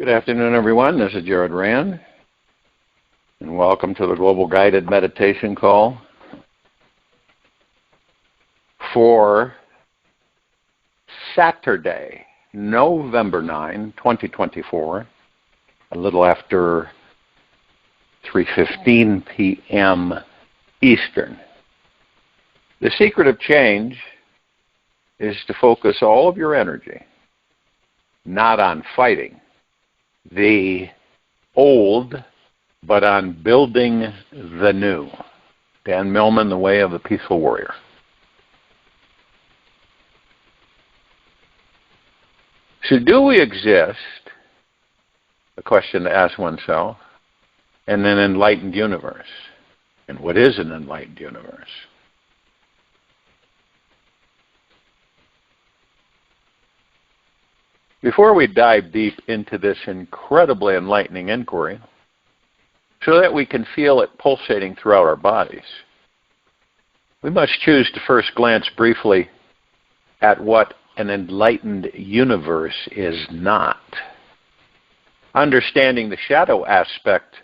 Good afternoon, everyone. This is Jared Rand, and welcome to the Global Guided Meditation Call for Saturday, November 9, 2024, a little after 3:15 p.m. Eastern. The secret of change is to focus all of your energy not on fighting the old, but on building the new. Dan Millman, The Way of the Peaceful Warrior. So do we exist, a question to ask oneself, in an enlightened universe? And what is an enlightened universe? Before we dive deep into this incredibly enlightening inquiry, so that we can feel it pulsating throughout our bodies, we must choose to first glance briefly at what an enlightened universe is not. Understanding the shadow aspect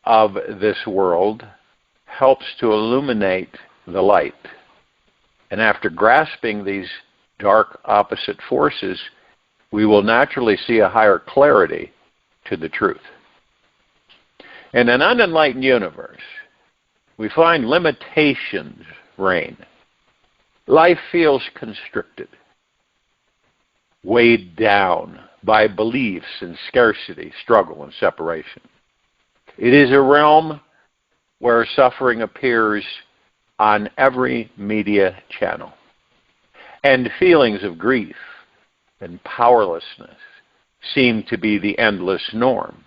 of this world helps to illuminate the light. And after grasping these dark opposite forces, we will naturally see a higher clarity to the truth. In an unenlightened universe, we find limitations reign. Life feels constricted, weighed down by beliefs in scarcity, struggle, and separation. It is a realm where suffering appears on every media channel, and feelings of grief and powerlessness seem to be the endless norm.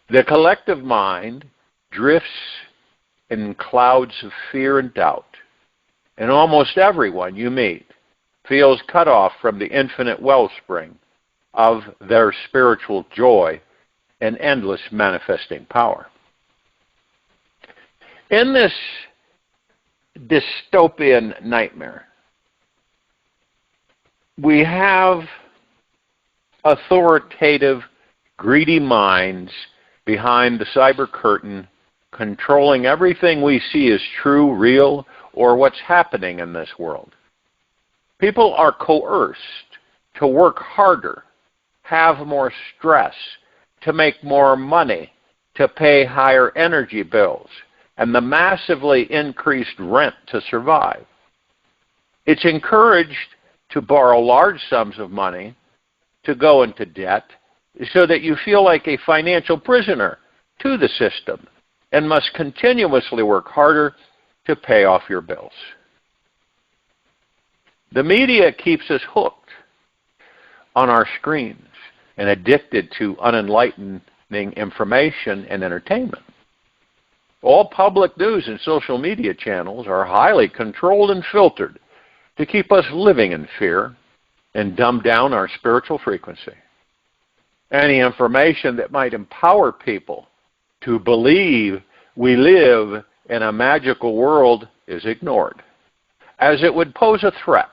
The collective mind drifts in clouds of fear and doubt, and almost everyone you meet feels cut off from the infinite wellspring of their spiritual joy and endless manifesting power. In this dystopian nightmare, we have authoritative, greedy minds behind the cyber curtain controlling everything we see as true, real, or what's happening in this world. People are coerced to work harder, have more stress, to make more money, to pay higher energy bills, and the massively increased rent to survive. It's encouraged to borrow large sums of money, to go into debt, so that you feel like a financial prisoner to the system and must continuously work harder to pay off your bills. The media keeps us hooked on our screens and addicted to unenlightening information and entertainment. All public news and social media channels are highly controlled and filtered to keep us living in fear and dumb down our spiritual frequency. Any information that might empower people to believe we live in a magical world is ignored, as it would pose a threat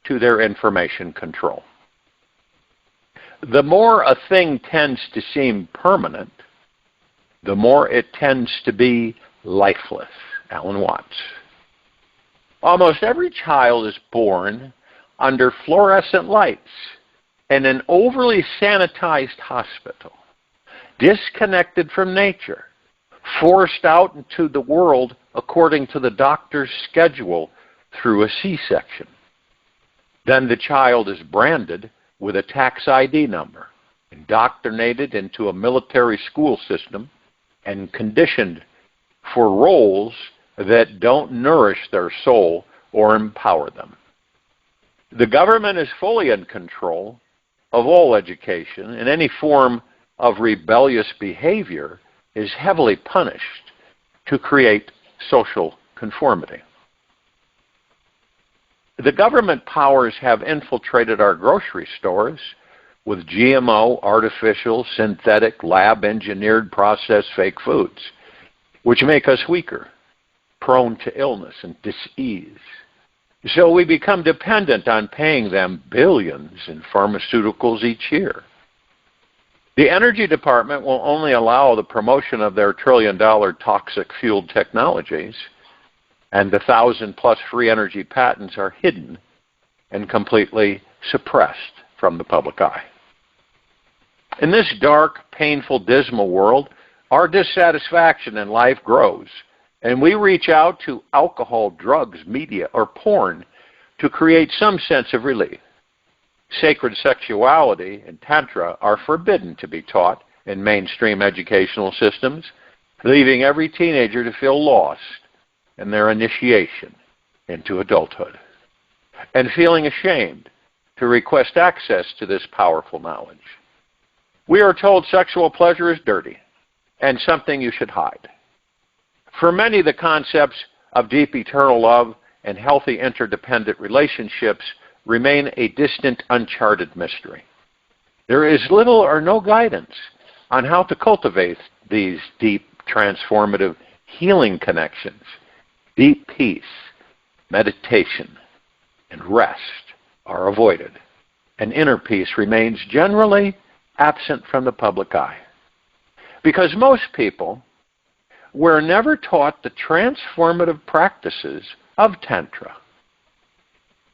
to their information control. The more a thing tends to seem permanent, the more it tends to be lifeless. Alan Watts. Almost every child is born under fluorescent lights in an overly sanitized hospital, disconnected from nature, forced out into the world according to the doctor's schedule through a C-section. Then the child is branded with a tax ID number, indoctrinated into a military school system, and conditioned for roles that don't nourish their soul or empower them. The government is fully in control of all education, and any form of rebellious behavior is heavily punished to create social conformity. The government powers have infiltrated our grocery stores with GMO, artificial, synthetic, lab-engineered, processed fake foods, which make us weaker, prone to illness and dis-ease. So we become dependent on paying them billions in pharmaceuticals each year The Energy Department will only allow the promotion of their trillion-dollar toxic-fueled technologies, and the 1,000-plus free energy patents are hidden and completely suppressed from the public eye. In this dark, painful, dismal world, our dissatisfaction in life grows, and we reach out to alcohol, drugs, media, or porn to create some sense of relief. Sacred sexuality and tantra are forbidden to be taught in mainstream educational systems, leaving every teenager to feel lost in their initiation into adulthood, and feeling ashamed to request access to this powerful knowledge. We are told sexual pleasure is dirty and something you should hide. For many, the concepts of deep eternal love and healthy interdependent relationships remain a distant, uncharted mystery. There is little or no guidance on how to cultivate these deep, transformative, healing connections. Deep peace, meditation, and rest are avoided, and inner peace remains generally absent from the public eye. Because most people were never taught the transformative practices of Tantra.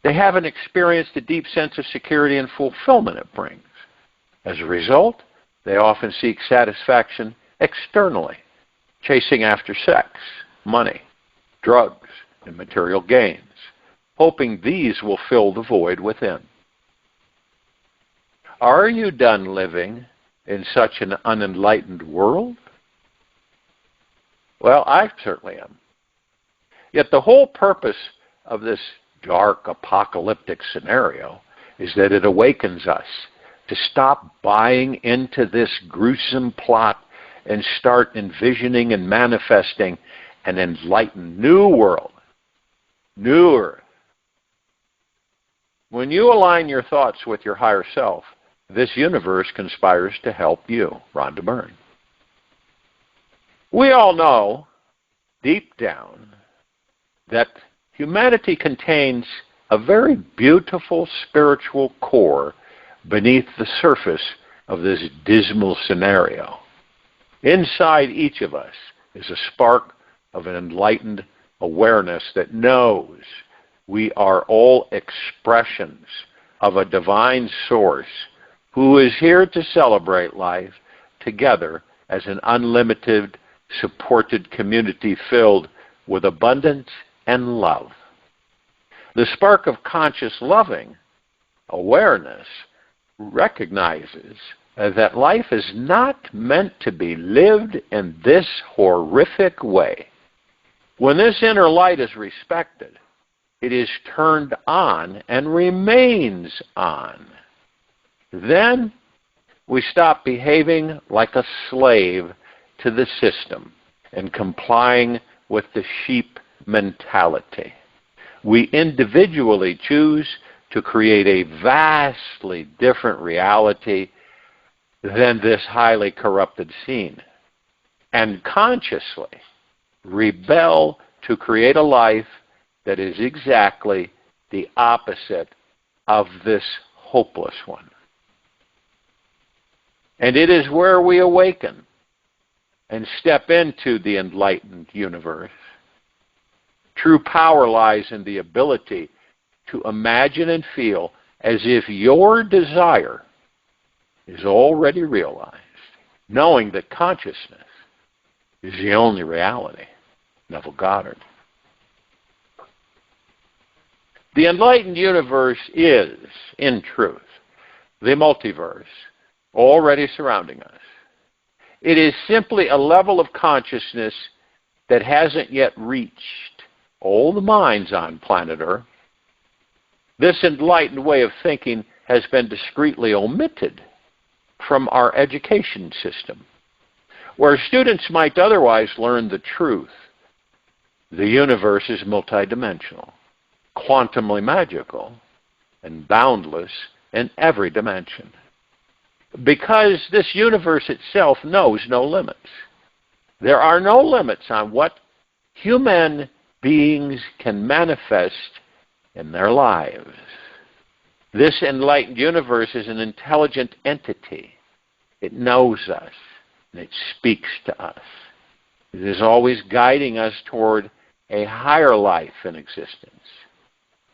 They haven't experienced the deep sense of security and fulfillment it brings. As a result, they often seek satisfaction externally, chasing after sex, money, drugs, and material gains, hoping these will fill the void within. Are you done living in such an unenlightened world? Well, I certainly am. Yet the whole purpose of this dark apocalyptic scenario is that it awakens us to stop buying into this gruesome plot and start envisioning and manifesting an enlightened new world, new earth. When you align your thoughts with your higher self, this universe conspires to help you. Rhonda Byrne. We all know, deep down, that humanity contains a very beautiful spiritual core beneath the surface of this dismal scenario. Inside each of us is a spark of an enlightened awareness that knows we are all expressions of a divine source who is here to celebrate life together as an unlimited, supported community filled with abundance and love. The spark of conscious loving awareness recognizes that life is not meant to be lived in this horrific way. When this inner light is respected, it is turned on and remains on. Then we stop behaving like a slave to the system and complying with the sheep mentality. We individually choose to create a vastly different reality than this highly corrupted scene, and consciously rebel to create a life that is exactly the opposite of this hopeless one. And it is where we awaken and step into the enlightened universe. True power lies in the ability to imagine and feel as if your desire is already realized, knowing that consciousness is the only reality. Neville Goddard. The enlightened universe is, in truth, the multiverse already surrounding us. It is simply a level of consciousness that hasn't yet reached all the minds on planet Earth. This enlightened way of thinking has been discreetly omitted from our education system, where students might otherwise learn the truth. The universe is multidimensional, quantumly magical, and boundless in every dimension. Because this universe itself knows no limits. There are no limits on what human beings can manifest in their lives. This enlightened universe is an intelligent entity. It knows us, and it speaks to us. It is always guiding us toward a higher life in existence.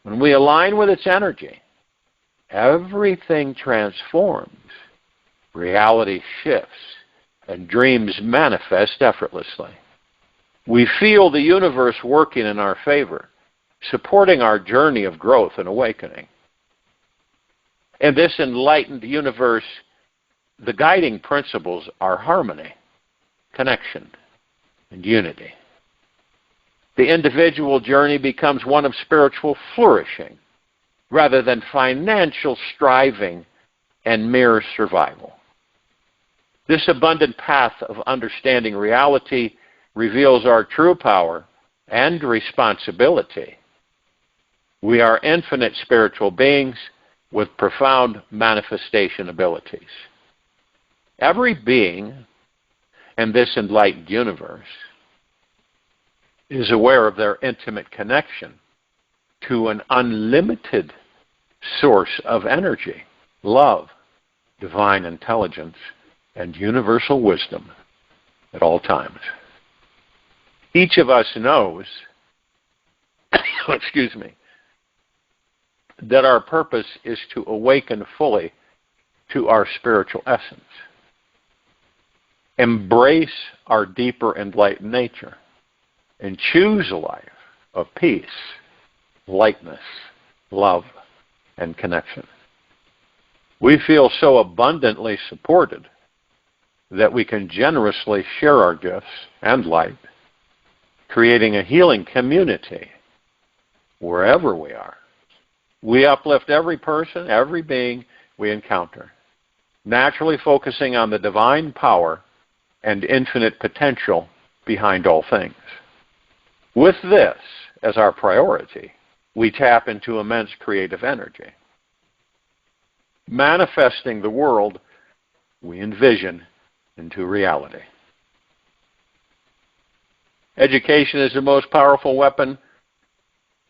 When we align with its energy, everything transforms, reality shifts, and dreams manifest effortlessly. We feel the universe working in our favor, supporting our journey of growth and awakening. In this enlightened universe, the guiding principles are harmony, connection, and unity. The individual journey becomes one of spiritual flourishing rather than financial striving and mere survival. This abundant path of understanding reality reveals our true power and responsibility. We are infinite spiritual beings with profound manifestation abilities. Every being in this enlightened universe is aware of their intimate connection to an unlimited source of energy, love, divine intelligence, and universal wisdom at all times. Each of us knows, excuse me, that our purpose is to awaken fully to our spiritual essence. Embrace our deeper enlightened nature and choose a life of peace, lightness, love, and connection. We feel so abundantly supported that we can generously share our gifts and light, creating a healing community wherever we are. We uplift every person, every being we encounter, naturally focusing on the divine power and infinite potential behind all things. With this as our priority, we tap into immense creative energy, manifesting the world we envision into reality. Education is the most powerful weapon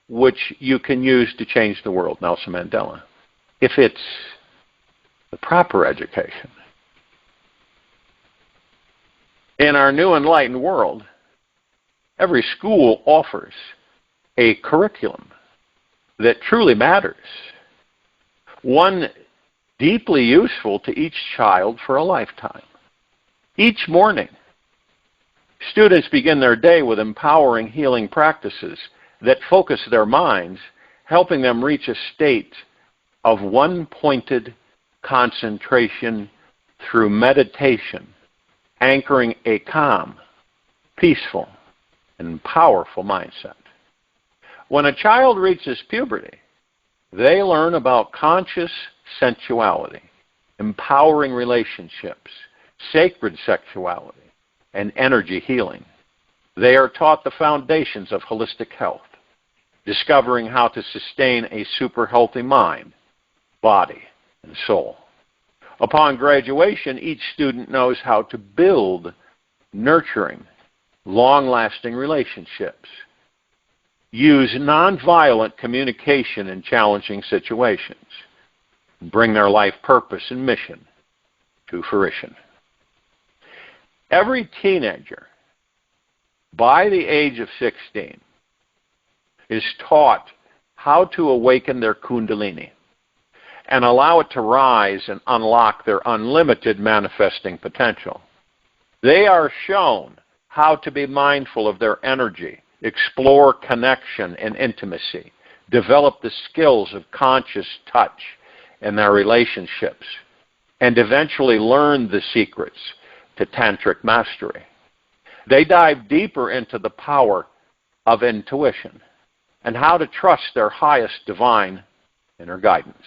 which you can use to change the world, Nelson Mandela, if it's the proper education. In our new enlightened world, every school offers a curriculum that truly matters, one deeply useful to each child for a lifetime. Each morning, students begin their day with empowering healing practices that focus their minds, helping them reach a state of one-pointed concentration through meditation, anchoring a calm, peaceful, and powerful mindset. When a child reaches puberty, they learn about conscious sensuality, empowering relationships, sacred sexuality, and energy healing. They are taught the foundations of holistic health, discovering how to sustain a super healthy mind, body, and soul. Upon graduation, each student knows how to build nurturing, long-lasting relationships, use nonviolent communication in challenging situations, and bring their life purpose and mission to fruition. Every teenager, by the age of 16, is taught how to awaken their kundalini and allow it to rise and unlock their unlimited manifesting potential. They are shown how to be mindful of their energy, explore connection and intimacy, develop the skills of conscious touch in their relationships, and eventually learn the secrets to tantric mastery. They dive deeper into the power of intuition and how to trust their highest divine inner guidance.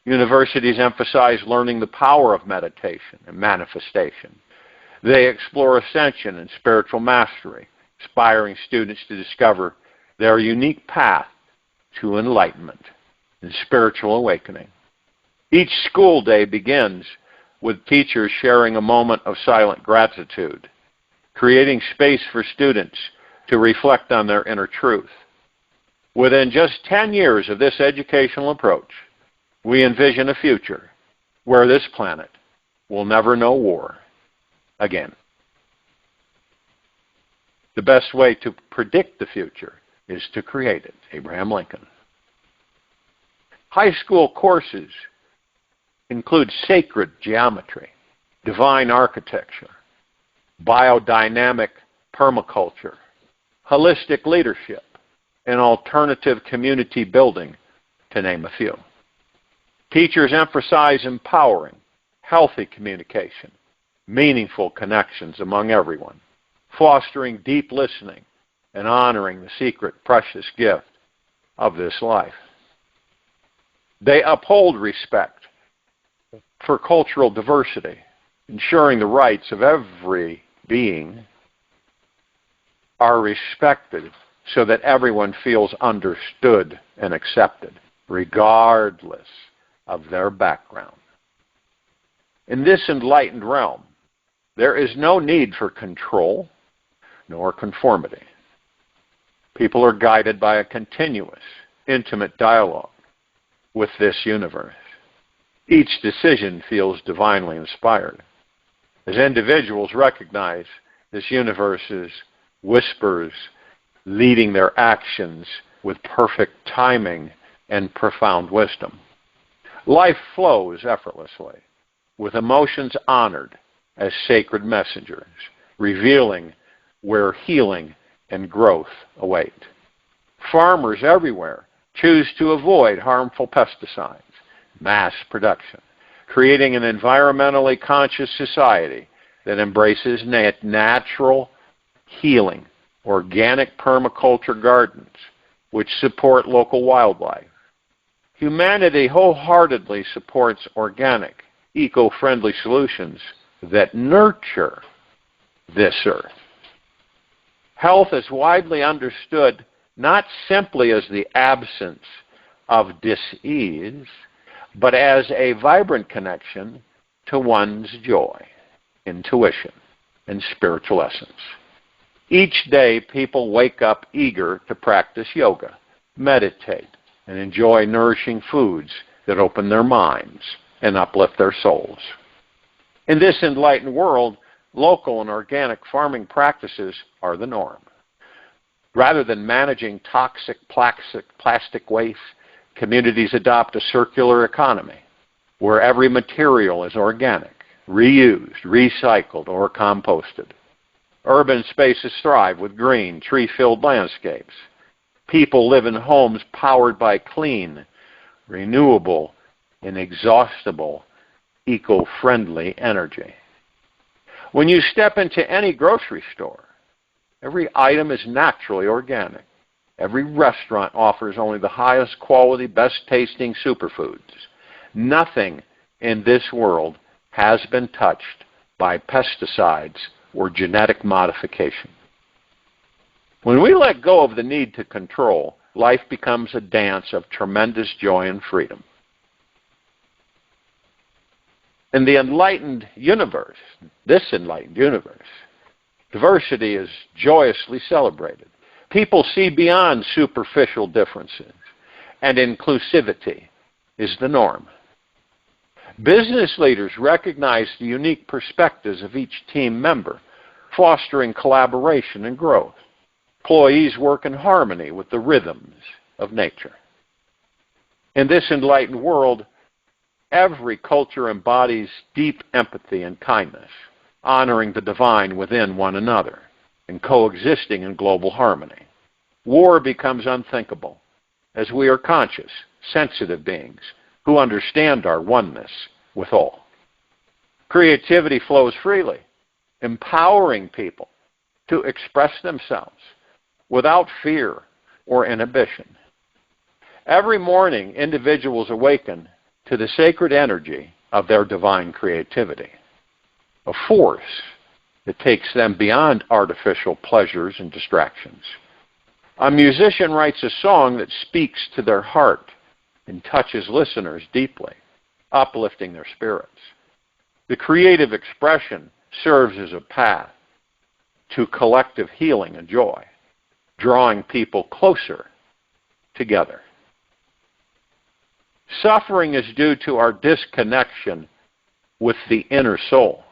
Universities emphasize learning the power of meditation and manifestation. They explore ascension and spiritual mastery, inspiring students to discover their unique path to enlightenment and spiritual awakening. Each school day begins with teachers sharing a moment of silent gratitude, creating space for students to reflect on their inner truth. Within just 10 years of this educational approach, we envision a future where this planet will never know war again. The best way to predict the future is to create it. Abraham Lincoln. High school courses include sacred geometry, divine architecture, biodynamic permaculture, holistic leadership, and alternative community building, to name a few. Teachers emphasize empowering, healthy communication, meaningful connections among everyone, fostering deep listening, and honoring the secret, precious gift of this life. They uphold respect for cultural diversity, ensuring the rights of every being are respected so that everyone feels understood and accepted, regardless of their background. In this enlightened realm, there is no need for control nor conformity. People are guided by a continuous, intimate dialogue with this universe. Each decision feels divinely inspired. As individuals recognize this universe's whispers leading their actions with perfect timing and profound wisdom. Life flows effortlessly, with emotions honored as sacred messengers, revealing where healing and growth await. Farmers everywhere choose to avoid harmful pesticides, mass production, creating an environmentally conscious society that embraces natural healing, organic permaculture gardens, which support local wildlife. Humanity wholeheartedly supports organic, eco-friendly solutions that nurture this earth. Health is widely understood not simply as the absence of dis-ease, but as a vibrant connection to one's joy, intuition, and spiritual essence. Each day, people wake up eager to practice yoga, meditate, and enjoy nourishing foods that open their minds and uplift their souls. In this enlightened world, local and organic farming practices are the norm. Rather than managing toxic plastic waste, communities adopt a circular economy where every material is organic, reused, recycled, or composted. Urban spaces thrive with green, tree-filled landscapes. People live in homes powered by clean, renewable, inexhaustible, eco-friendly energy. When you step into any grocery store, every item is naturally organic. Every restaurant offers only the highest quality, best tasting superfoods. Nothing in this world has been touched by pesticides or genetic modification. When we let go of the need to control, life becomes a dance of tremendous joy and freedom. In the enlightened universe, this enlightened universe, diversity is joyously celebrated. People see beyond superficial differences, and inclusivity is the norm. Business leaders recognize the unique perspectives of each team member, fostering collaboration and growth. Employees work in harmony with the rhythms of nature. In this enlightened world, every culture embodies deep empathy and kindness, honoring the divine within one another and coexisting in global harmony. War becomes unthinkable as we are conscious, sensitive beings who understand our oneness with all. Creativity flows freely, empowering people to express themselves without fear or inhibition. Every morning, individuals awaken to the sacred energy of their divine creativity, a force that takes them beyond artificial pleasures and distractions. A musician writes a song that speaks to their heart and touches listeners deeply, uplifting their spirits. The creative expression serves as a path to collective healing and joy, drawing people closer together. Suffering is due to our disconnection with the inner soul.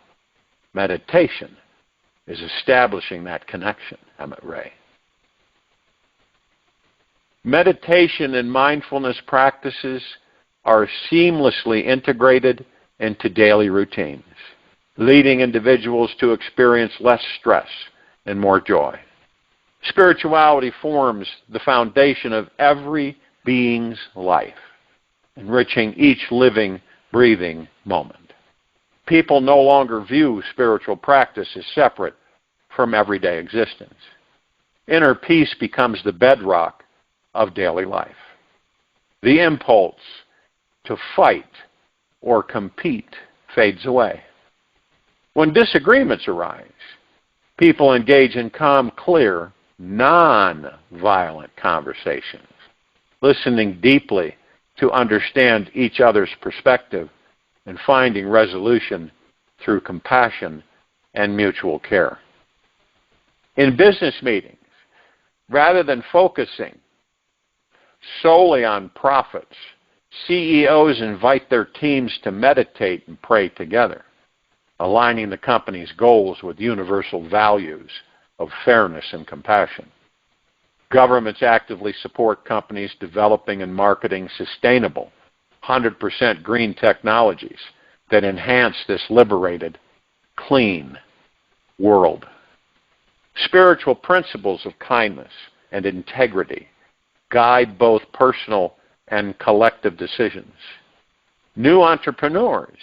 Meditation is establishing that connection, Emmett Ray. Meditation and mindfulness practices are seamlessly integrated into daily routines, leading individuals to experience less stress and more joy. Spirituality forms the foundation of every being's life, enriching each living, breathing moment. People no longer view spiritual practice as separate from everyday existence. Inner peace becomes the bedrock of daily life. The impulse to fight or compete fades away. When disagreements arise, people engage in calm, clear, non-violent conversations, listening deeply to understand each other's perspective and finding resolution through compassion and mutual care. In business meetings, rather than focusing solely on profits, CEOs invite their teams to meditate and pray together, aligning the company's goals with universal values of fairness and compassion. Governments actively support companies developing and marketing sustainable, 100% green technologies that enhance this liberated, clean world. Spiritual principles of kindness and integrity guide both personal and collective decisions. New entrepreneurs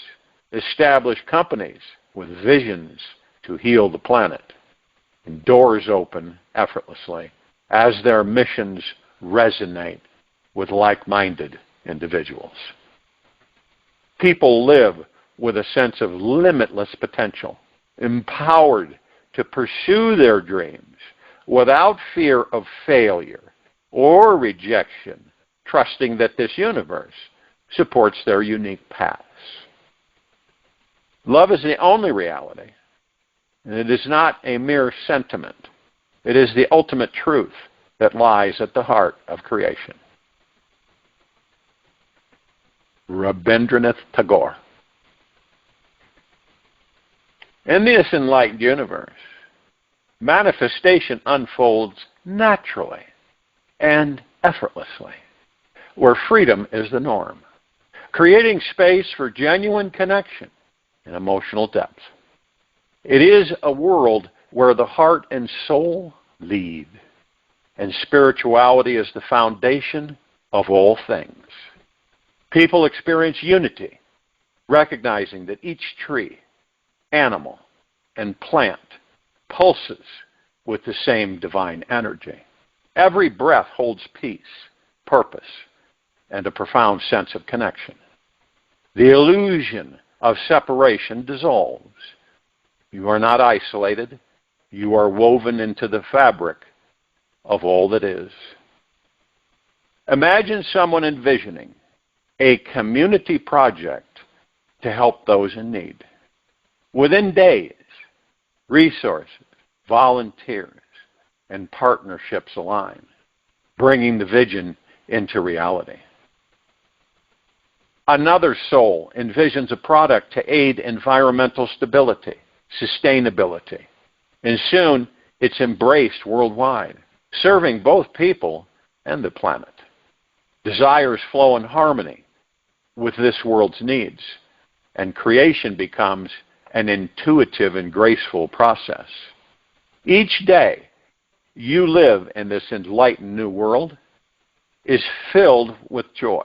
establish companies with visions to heal the planet, and doors open effortlessly as their missions resonate with like-minded individuals. People live with a sense of limitless potential, empowered to pursue their dreams without fear of failure or rejection, trusting that this universe supports their unique paths. Love is the only reality, and it is not a mere sentiment. It is the ultimate truth that lies at the heart of creation. Rabindranath Tagore. In this enlightened universe, manifestation unfolds naturally and effortlessly, where freedom is the norm, creating space for genuine connection and emotional depth. It is a world where the heart and soul lead, and spirituality is the foundation of all things. People experience unity, recognizing that each tree, animal, and plant pulses with the same divine energy. Every breath holds peace, purpose, and a profound sense of connection. The illusion of separation dissolves. You are not isolated. You are woven into the fabric of all that is. Imagine someone envisioning a community project to help those in need. Within days, resources, volunteers, and partnerships align, bringing the vision into reality. Another soul envisions a product to aid environmental stability, sustainability, and soon it's embraced worldwide, serving both people and the planet. Desires flow in harmony with this world's needs, and creation becomes an intuitive and graceful process. Each day you live in this enlightened new world is filled with joy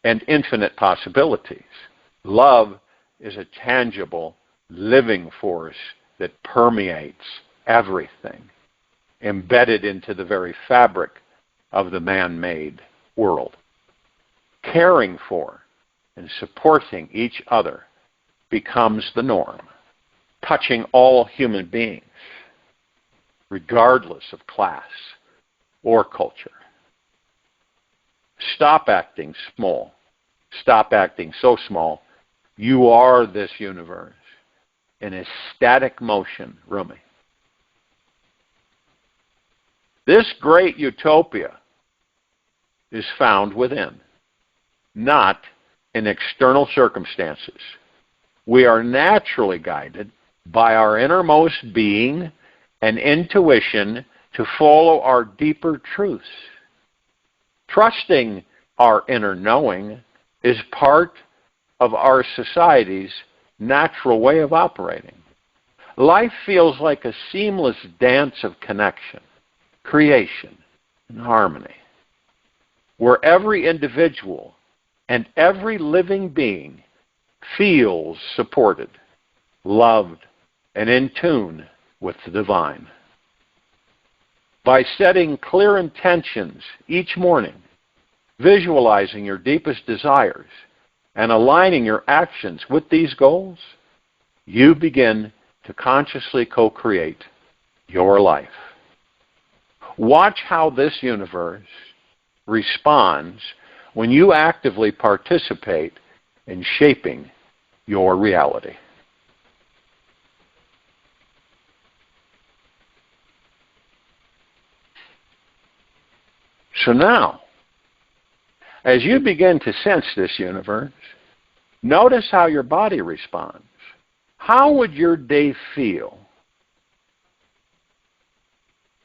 and infinite possibilities. Love is a tangible, living force that permeates everything, embedded into the very fabric of the man-made world. Caring for and supporting each other becomes the norm, touching all human beings, regardless of class or culture. Stop acting small. Stop acting so small. You are this universe in ecstatic motion, Rumi. This great utopia is found within, not in external circumstances. We are naturally guided by our innermost being and intuition to follow our deeper truths. Trusting our inner knowing is part of our society's natural way of operating. Life feels like a seamless dance of connection, creation, and harmony, where every individual and every living being feels supported, loved, and in tune with the divine. By setting clear intentions each morning, visualizing your deepest desires, and aligning your actions with these goals, you begin to consciously co-create your life. Watch how this universe responds when you actively participate in shaping your reality. So now, as you begin to sense this universe, notice how your body responds. How would your day feel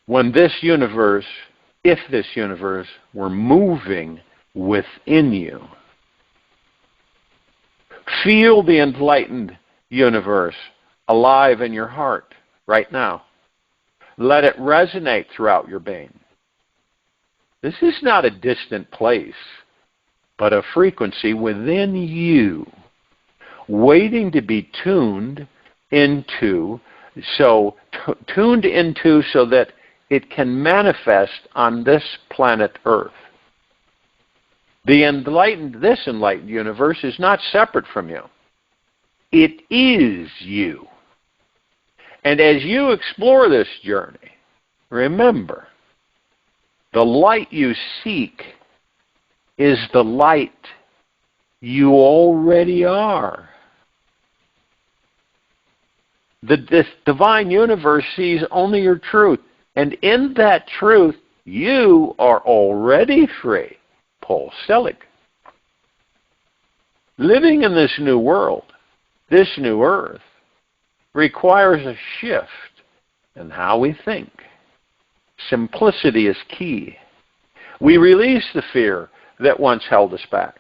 when this universe, if this universe were moving within you? Feel the enlightened universe alive in your heart right now. Let it resonate throughout your being. This is not a distant place, but a frequency within you, waiting to be tuned into so that it can manifest on this planet Earth. This enlightened universe is not separate from you. It is you. And as you explore this journey, remember, the light you seek is the light you already are. This divine universe sees only your truth, and in that truth, you are already free. Paul Selig. Living in this new world, this new earth, requires a shift in how we think. Simplicity is key. We release the fear that once held us back.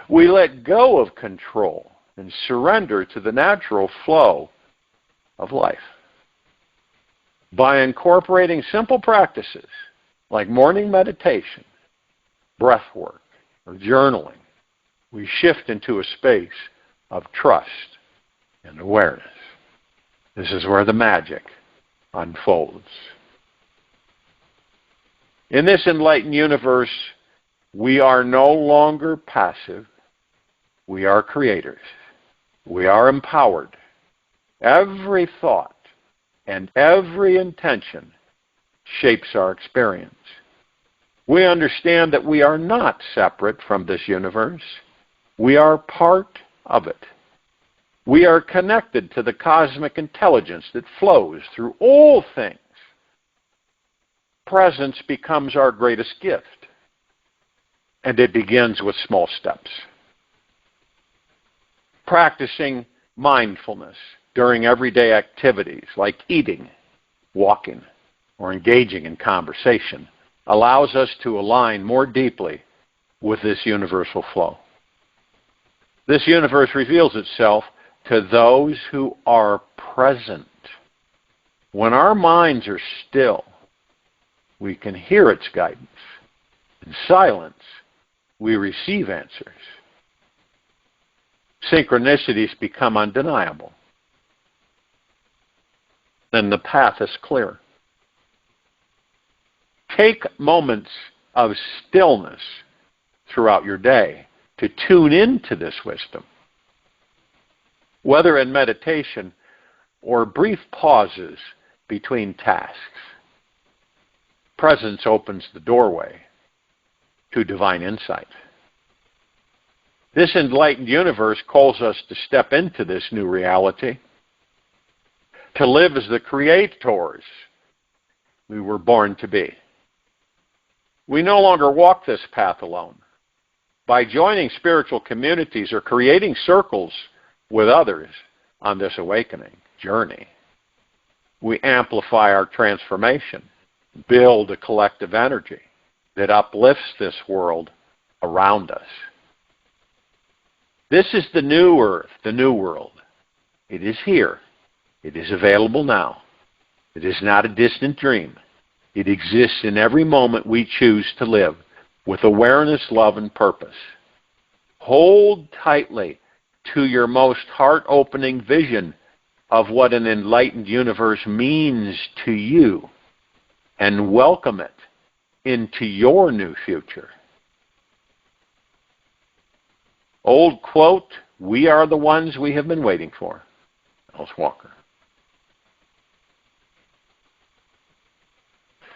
We let go of control and surrender to the natural flow of life. By incorporating simple practices like morning meditation, breath work, or journaling, we shift into a space of trust and awareness. This is where the magic unfolds. In this enlightened universe, we are no longer passive. We are creators. We are empowered. Every thought and every intention shapes our experience. We understand that we are not separate from this universe. We are part of it. We are connected to the cosmic intelligence that flows through all things. Presence becomes our greatest gift, and it begins with small steps. Practicing mindfulness during everyday activities like eating, walking, or engaging in conversation allows us to align more deeply with this universal flow. This universe reveals itself to those who are present. When our minds are still, we can hear its guidance. In silence, we receive answers. Synchronicities become undeniable. Then the path is clear. Take moments of stillness throughout your day to tune into this wisdom. Whether in meditation or brief pauses between tasks, presence opens the doorway to divine insight. This enlightened universe calls us to step into this new reality, to live as the creators we were born to be. We no longer walk this path alone. By joining spiritual communities or creating circles with others on this awakening journey. We amplify our transformation, build a collective energy that uplifts this world around us. This is the new earth, the new world. It is here. It is available now. It is not a distant dream. It exists in every moment we choose to live with awareness, love, and purpose. Hold tightly to your most heart-opening vision of what an enlightened universe means to you and welcome it into your new future. Old quote, "We are the ones we have been waiting for." Alice Walker.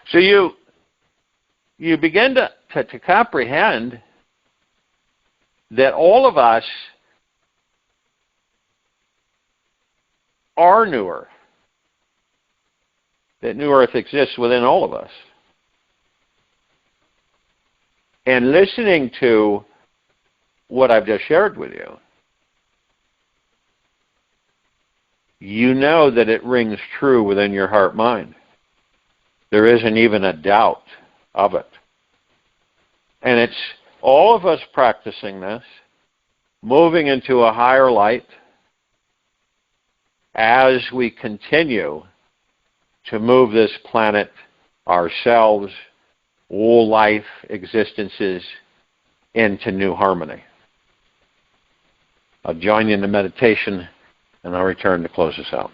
So you begin to comprehend that all of us are New Earth. That New Earth exists within all of us. And listening to what I've just shared with you, you know that it rings true within your heart-mind. There isn't even a doubt of it. And it's all of us practicing this, moving into a higher light as we continue to move this planet, ourselves, all life existences into new harmony. I'll join you in the meditation and I'll return to close us out.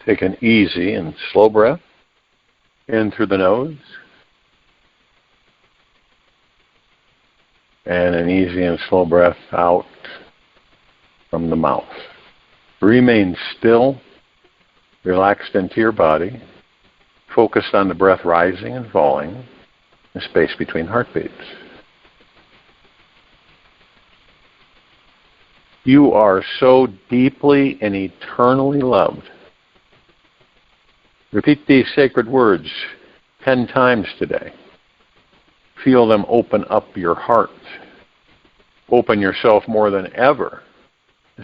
Take an easy and slow breath in through the nose, and an easy and slow breath out from the mouth. Remain still, relaxed into your body, focused on the breath rising and falling, the space between heartbeats. You are so deeply and eternally loved. Repeat these sacred words 10 times today. Feel them open up your heart. Open yourself more than ever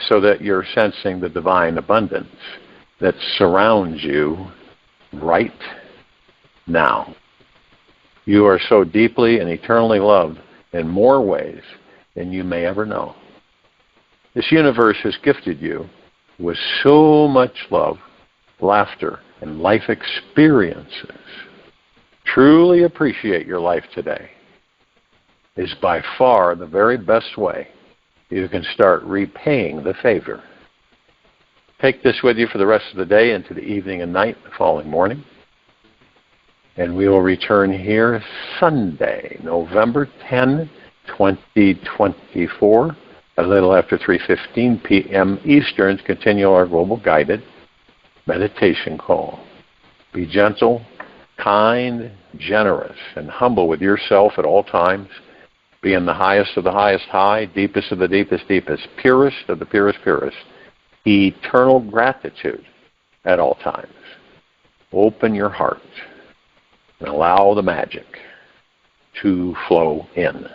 so that you're sensing the divine abundance that surrounds you right now. You are so deeply and eternally loved in more ways than you may ever know. This universe has gifted you with so much love, laughter, and life experiences. Truly appreciate your life today. Is by far the very best way you can start repaying the favor. Take this with you for the rest of the day into the evening and night, the following morning. And we will return here Sunday, November 10, 2024, a little after 3:15 p.m. Eastern, to continue our global guided meditation call. Be gentle, kind, generous, and humble with yourself at all times. Be in the highest of the highest high, deepest of the deepest deepest, purest of the purest purest. Eternal gratitude at all times. Open your heart and allow the magic to flow in.